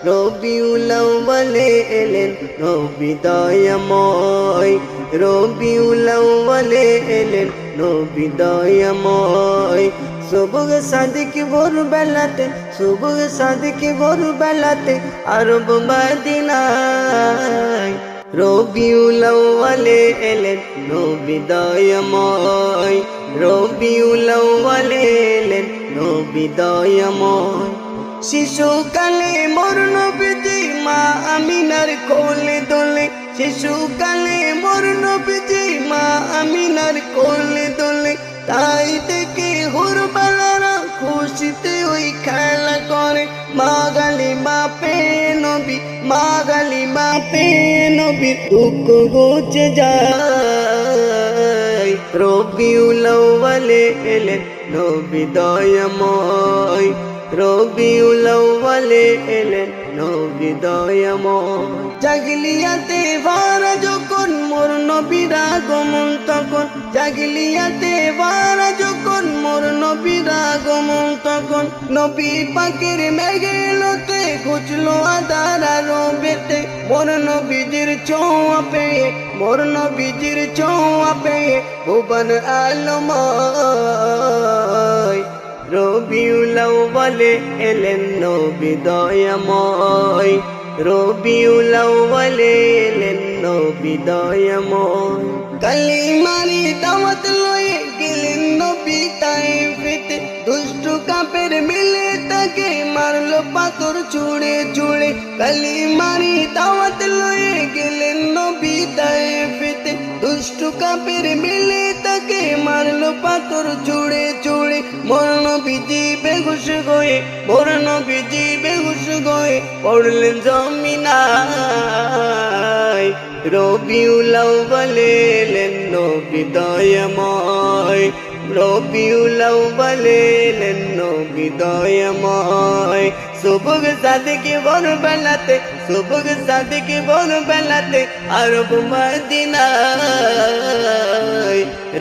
রবিউল আউয়ালে এলেন নবী দয়াময়, রবিউল আউয়ালে এলেন নবী দয়াময়। সুবহ সাদিক ভোর বেলাতে, সুবহ সাদিক ভোর বেলাতে আরব মদিনায় রবিউল আউয়ালে এলেন নবী দয়াময়, রবিউল আউয়ালে এলেন নবী দয়াময়। শিশুকালে মোর নবীজি মা আমিনার কোলে দোলে, শিশুকালে মোর নবীজি মা আমিনার কোলে দোলে। তাই দেখে হুরবালারা খুশিতে ওই খেলা করে, মা গালিমা পে নবী, মা গালিমা পে নবীর দুঃখ ঘুচে যায়। রবিউল আউয়ালে এলেন নবী দয়াময়, রবিউল আউয়ালে এলেন নবী দয়াময়। জাগলিয়াতে ভারা যখন মোর নবীর আগমন তখন, জাগলিয়াতে ভারা যখন মোর নবীর আগমন তখন। নবী পাকের মেঘেলতে ঘুচলো আধার আরবেতে, মোর নবীজির ছোঁয়া পেয়ে, মোর নবীজির ছোঁয়া পেয়ে ভুবন আলময়। রবিউল আউয়ালে এলেন নবী দয়াময়, রবিউল আউয়ালে এলেন নবী দয়াময়। কালিমারি দাওয়াত লয়ে গেলেন নবী তায়েফেতে, দুষ্টু কাফের মিলে তাকে মারলো পাথর ছুঁড়ে ছুঁড়ে। কালিমারি দাওয়াত লয়ে গেলেন নবী তায়েফেতে, দুষ্টু কাফের মিলে তাকে মারলো পাথর ছুঁড়ে ছুঁড়ে। মোর নবীজি বেহুশ হয়ে, মোর নবীজি বেহুশ হয়ে পড়লেন জমিনায়। রবিউল আউয়ালে এলেন নবী দয়াময়, রবিউল আউয়ালে এলেন নবী দয়াময়। সুবহ সাদিক ভোর বেলাতে, সুবহ সাদিক ভোর বেলাতে আরব মদিনায়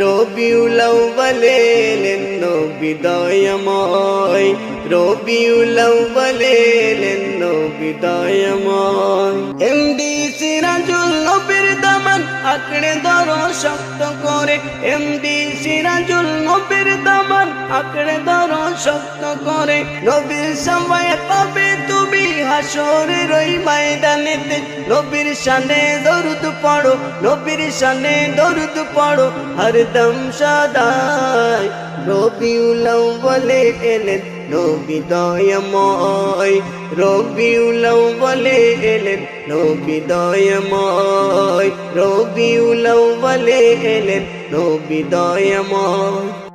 রবিউল আউয়ালে এলেন নবী দয়াময়, রবিউল আউয়ালে এলেন নবী দয়াময়। এমডি সিরাজুল নবীর দামান আঁকড়ে ধরো শক্ত করে, এমডি সিরাজুল নবীর দামান আঁকড়ে ধরো শক্ত করে। নবীর সাফায়াত পাবে তুমি হাসরের ওই ময়দানেতে, নবীর শানে দরুদ পড়ো, নবীর শানে দরুদ পড়ো হরদম সদাই। রবিউল আউয়ালে এলেন নবী দয়াময়, রবিউল আউয়ালে এলেন নবী দয়াময়, রবিউল আউয়ালে এলেন নবী দয়াময়।